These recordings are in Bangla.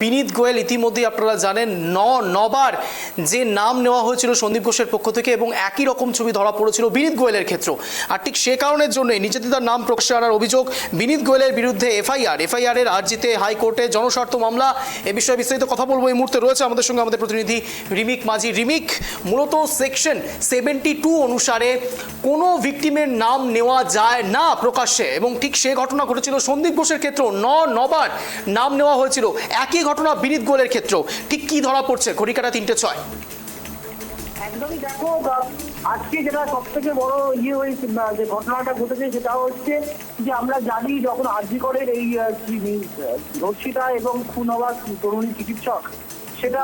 বিনীত গোয়েল ইতিমধ্যে আপনারা জানেন নবার যে নাম নেওয়া হয়েছিল সন্দীপ ঘোষের পক্ষ থেকে এবং একই রকম ছবি ধরা পড়েছিল বিনীত গোয়েলের ক্ষেত্রে। আর ঠিক সে কারণের জন্য নির্যাতিতার নাম প্রকাশ্যে আনার অভিযোগ, বিনীত গোয়েলের বিরুদ্ধে এফআইআর এর আর্জিতে হাইকোর্টে জনস্বার্থ মামলা। এ বিষয়ে বিস্তারিত কথা বলবো। এই মুহূর্তে রয়েছে আমাদের সঙ্গে আমাদের প্রতিনিধি রিমিক মাঝি। রিমিক, মূলত সেকশন 72 অনুসারে কোনো ভিকটিমের নাম নেওয়া যায় না প্রকাশ্যে, এবং ঠিক সে ঘটনা ঘটেছিল সন্দীপ ঘোষের ক্ষেত্রেও। নবার নাম নেওয়া হয়েছিল। একই ঘটনা বিনীত গোয়েলের ক্ষেত্রেও। ঠিক কি ধরা পড়ছে ঘড়িকাটা 3:06? একদমই দেখো, আজকে যেটা সব থেকে বড় হয়েছে, যে ঘটনাটা ঘটেছে সেটা হচ্ছে যে আমরা জানি যখন আরজি করের এই ধর্ষিতা এবং খুন হওয়া তরুণী চিকিৎসক, সেটা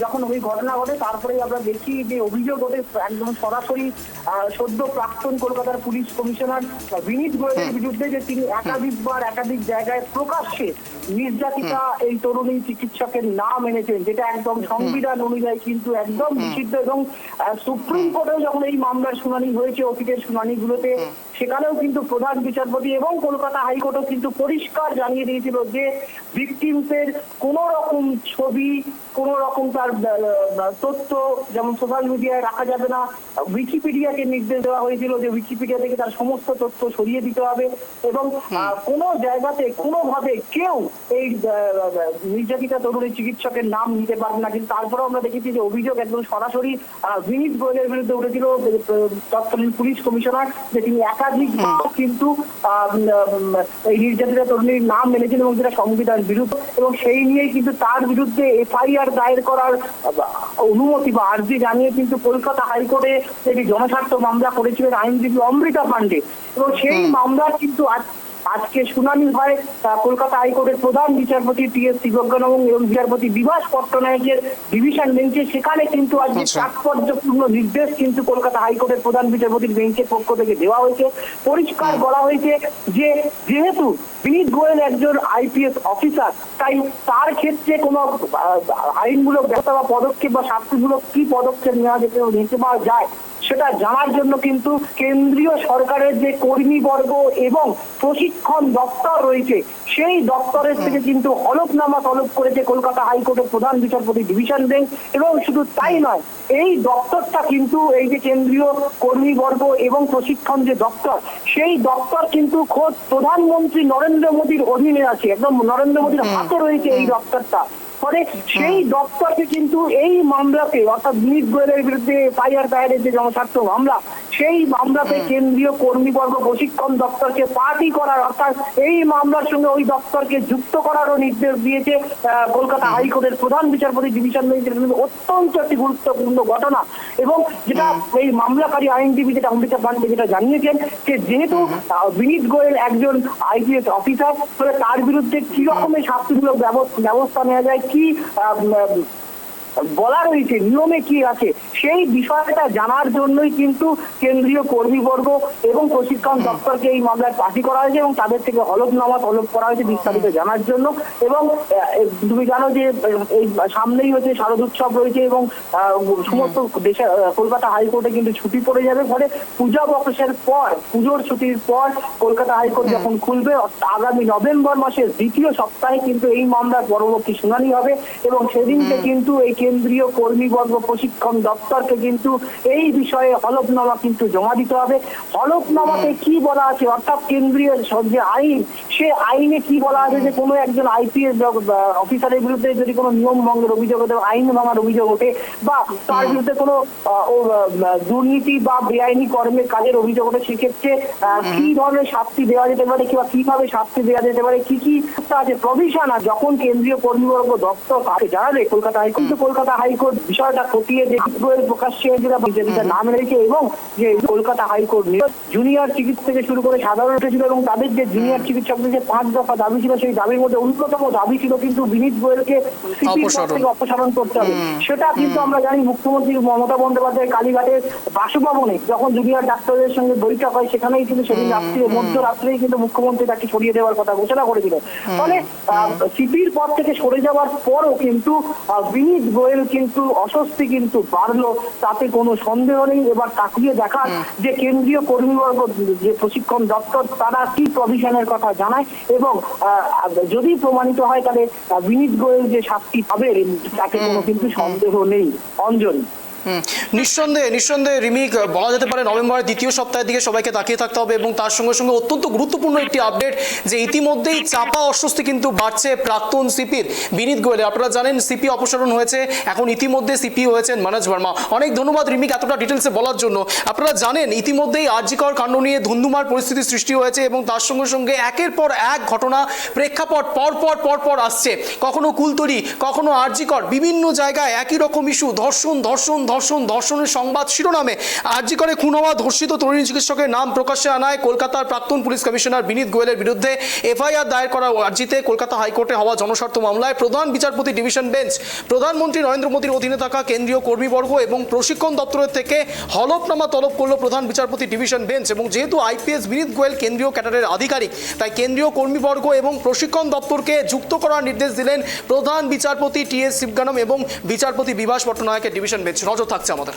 যখন ওই ঘটনা ঘটে তারপরে আমরা দেখি যে অভিযোগ ওঠে একদম সরাসরি সদ্য প্রাক্তন কলকাতার পুলিশ কমিশনার বিনীত গোয়েলের বিরুদ্ধে, যে তিনি একাধিক জায়গায় প্রকাশ্যে নির্যাতিতা এই তরুণী চিকিৎসকের নাম এনেছেন, যেটা একদম সংবিধান অনুযায়ী কিন্তু একদম নিষিদ্ধ। এবং সুপ্রিম কোর্টেও যখন এই মামলার শুনানি হয়েছে, অতীতের শুনানিগুলোতে, সেখানেও কিন্তু প্রধান বিচারপতি এবং কলকাতা হাইকোর্টও কিন্তু পরিষ্কার জানিয়ে দিয়েছিল যে ভিকটিমসের কোন রকম ছবি, কোন রকম তার তথ্য যেমন সোশ্যাল মিডিয়ায় রাখা যাবে না। উইকিপিডিয়াকে নির্দেশ দেওয়া হয়েছিল যে উইকিপিডিয়া থেকে তার সমস্ত তথ্য সরিয়ে দিতে হবে, এবং কোনো জায়গাতে কোনোভাবে কেউ এই নির্যাতিতা তরুণী চিকিৎসকের নাম নিতে পারবে না। কিন্তু তারপরেও আমরা দেখেছি যে অভিযোগ একদম সরাসরি বিনীত গোয়েলের বিরুদ্ধে উঠেছিল তৎকালীন পুলিশ কমিশনার, যে তিনি একাধিক কিন্তু এই নির্যাতিতা তরুণীর নাম এনেছেন এবং যেটা সংবিধান বিরুদ্ধ, এবং সেই নিয়েই কিন্তু তার বিরুদ্ধে এফআইআর দায়ের করার অনুমতি বা আর্জি জানিয়ে কিন্তু কলকাতা হাইকোর্টে একটি জনস্বার্থ মামলা করেছিলেন আইনজীবী অমৃতা পান্ডে। এবং সেই মামলার কিন্তু আজকে শুনানি হয় কলকাতা হাইকোর্টের প্রধান বিচারপতি টি.এস. শিবজ্ঞান এবং বিচারপতি বিভাস পট্টনায়কের ডিভিশন বেঞ্চে। সেখানে কিন্তু আজকে তাৎপর্যপূর্ণ নির্দেশ কিন্তু কলকাতা হাইকোর্টের প্রধান বিচারপতির বেঞ্চের পক্ষ থেকে দেওয়া হয়েছে। পরিষ্কার বলা হয়েছে যে যেহেতু বিনীত গোয়েল একজন আইপিএস অফিসার, তাই তার ক্ষেত্রে কোনো আইনমূলক ব্যবস্থা বা পদক্ষেপ বা শাস্তিমূলক কি পদক্ষেপ নিতে পাওয়া যায় সেটা জানার জন্য কিন্তু কেন্দ্রীয় সরকারের যে কর্মীবর্গ এবং প্রশিক্ষণ দপ্তর রয়েছে, সেই দপ্তরের থেকে কিন্তু হলফনামা তলব করেছে কলকাতা হাইকোর্টের প্রধান বিচারপতি ডিভিশন বেঞ্চ। এবং শুধু তাই নয়, এই দপ্তরটা কিন্তু এই যে কেন্দ্রীয় কর্মীবর্গ এবং প্রশিক্ষণ যে দপ্তর, সেই দপ্তর কিন্তু খোদ প্রধানমন্ত্রী নরেন্দ্র মোদীর অধীনে আছে, একদম নরেন্দ্র মোদীর হাতে রয়েছে এই দপ্তরটা। ফলে সেই দপ্তরকে কিন্তু এই মামলাতে, অর্থাৎ বিনীত গোয়েলের বিরুদ্ধে এফআইআর দায়েরের যে জনস্বার্থ মামলা, সেই মামলাতে কেন্দ্রীয় কর্মীবর্গ প্রশিক্ষণ দপ্তরকে পার্টি করার, অর্থাৎ এই মামলার সঙ্গে ওই দপ্তরকে যুক্ত করারও নির্দেশ দিয়েছে কলকাতা হাইকোর্টের প্রধান বিচারপতি ডিভিশন বেঞ্চের। অত্যন্ত একটি গুরুত্বপূর্ণ ঘটনা। এবং যেটা এই মামলাকারী আইনজীবী যেটা অমৃতা পান্ডে যেটা জানিয়েছেন, যে যেহেতু বিনীত গোয়েল একজন আইপিএস অফিসার, ফলে তার বিরুদ্ধে কি রকমের শাস্তিমূলক ব্যবস্থা নেওয়া যায়, কি বলা রয়েছে, নিয়মে কি আছে, সেই বিষয়টা জানার জন্যই কিন্তু কেন্দ্রীয় কর্মীবর্গ এবং প্রশিক্ষণ দপ্তরকে এই মামলায় পার্টি করা হয়েছে এবং তাদের থেকে হলফনামা তলব করা হয়েছে বিস্তারিত জানার জন্য। এবং তুমি জানো যে এই সামনেই হচ্ছে শারদোৎসব রয়েছে এবং সমস্ত দেশে কলকাতা হাইকোর্টে কিন্তু ছুটি পড়ে যাবে। ফলে পূজা অবকাশের পর, পুজোর ছুটির পর কলকাতা হাইকোর্ট যখন খুলবে, আগামী নভেম্বর মাসের দ্বিতীয় সপ্তাহে কিন্তু এই মামলার পরবর্তী শুনানি হবে। এবং সেদিনকে কিন্তু এই কেন্দ্রীয় কর্মীবর্গ প্রশিক্ষণ দপ্তরকে কিন্তু এই বিষয়ে হলফনামা কিন্তু জমা দিতে হবে। হলফনামাতে কি বলা আছে, অর্থাৎ কেন্দ্রীয় যে আইন, সে আইনে কি বলা আছে যে কোনো একজন আইপিএস অফিসারের বিরুদ্ধে যদি কোনো নিয়ম ভঙ্গের অভিযোগ ওঠে, আইন ভাঙার অভিযোগ ওঠে, বা তার বিরুদ্ধে কোনো দুর্নীতি বা বেআইনি কর্মের কাজের অভিযোগ ওঠে, সেক্ষেত্রে কি ধরনের শাস্তি দেওয়া যেতে পারে কিংবা কিভাবে শাস্তি দেওয়া যেতে পারে, কি কি আছে প্রভিশন আছে, যখন কেন্দ্রীয় কর্মীবর্গ দপ্তর তাকে জানাবে কলকাতা হাইকোর্ট বিষয়টা খতিয়ে যে প্রকাশ্যে যেটা নাম রেখে, এবং যে কলকাতা হাইকোর্ট জুনিয়র চিকিৎসক থেকে শুরু করে সাধারণ উঠেছিল, এবং তাদের যে জুনিয়র চিকিৎসকদের যে 5 দফা দাবি ছিল, সেই দাবির মধ্যে অন্যতম দাবি ছিল কিন্তু বিনীত গোয়েলকে সিপির পদ থেকে অপসারণ করতে হবে। সেটা কিন্তু আমরা জানি মুখ্যমন্ত্রী মমতা বন্দ্যোপাধ্যায় কালীঘাটের বাসভবনে যখন জুনিয়র ডাক্তারদের সঙ্গে বৈঠক হয়, সেখানেই কিন্তু সেদিন মধ্যরাত্রেই কিন্তু মুখ্যমন্ত্রী তাকে সরিয়ে দেওয়ার কথা ঘোষণা করেছিলেন। ফলে সিপির পদ থেকে সরে যাওয়ার পরও কিন্তু বিনীত গোয়েল কিন্তু অস্বস্তি কিন্তু বাড়লো, তাতে কোনো সন্দেহ নেই। এবার তাকিয়ে দেখার যে কেন্দ্রীয় কর্মীবর্গ, যে প্রশিক্ষণ দপ্তর, তারা কি প্রভিশনের কথা জানায় এবং যদি প্রমাণিত হয় তাহলে বিনীত গোয়েল যে শাস্তি পাবে তাতে কোনো কিন্তু সন্দেহ নেই। অঞ্জলি। নিঃসন্দেহে রিমিক, বলা যেতে পারে নভেম্বরের দ্বিতীয় সপ্তাহের দিকে সবাইকে তাকিয়ে থাকতে হবে এবং তার সঙ্গে সঙ্গে অত্যন্ত গুরুত্বপূর্ণ একটি আপডেট যে ইতিমধ্যেই চাপা অস্বস্তি কিন্তু বাড়ছে প্রাক্তন সিপির বিনীত গোয়েলের। আপনারা জানেন সিপি অপসারণ হয়েছে, এখন ইতিমধ্যে সিপি হয়েছেন মনোজ ভার্মা। অনেক ধন্যবাদ রিমিক এতটা ডিটেলসে বলার জন্য। আপনারা জানেন ইতিমধ্যেই আরজিকর কাণ্ড নিয়ে ধুন্ধুমার পরিস্থিতি সৃষ্টি হয়েছে এবং তার সঙ্গে সঙ্গে একের পর এক ঘটনা প্রেক্ষাপট পর আসছে, কখনো কুলতলি, কখনো আরজিকর, বিভিন্ন জায়গায় একই রকম ইস্যু, ধর্ষণের সংবাদ শিরোনামে আরজিকরে খুন হওয়া ধর্ষিত তরুণী চিকিৎসকের নাম প্রকাশ্যে আনায় কলকাতার প্রাক্তন পুলিশ কমিশনার বিনীত গোয়েলের বিরুদ্ধে এফআইআর দায়ের করা আর্জিতে কলকাতা হাইকোর্টে হওয়া জনস্বার্থ মামলায় প্রধান বিচারপতি ডিভিশন বেঞ্চ প্রধানমন্ত্রী নরেন্দ্র মোদীর অধীনে থাকা কেন্দ্রীয় কর্মীবর্গ এবং প্রশিক্ষণ দপ্তরের থেকে হলফনামা তলব করল প্রধান বিচারপতি ডিভিশন বেঞ্চ। এবং যেহেতু আইপিএস বিনীত গোয়েল কেন্দ্রীয় ক্যাডারের আধিকারিক, তাই কেন্দ্রীয় কর্মীবর্গ এবং প্রশিক্ষণ দপ্তরকে যুক্ত করার নির্দেশ দিলেন প্রধান বিচারপতি টি এস শিবগানম এবং বিচারপতি বিভাস পট্টনায়কের ডিভিশন বেঞ্চ। নজর থাকছে আমাদের।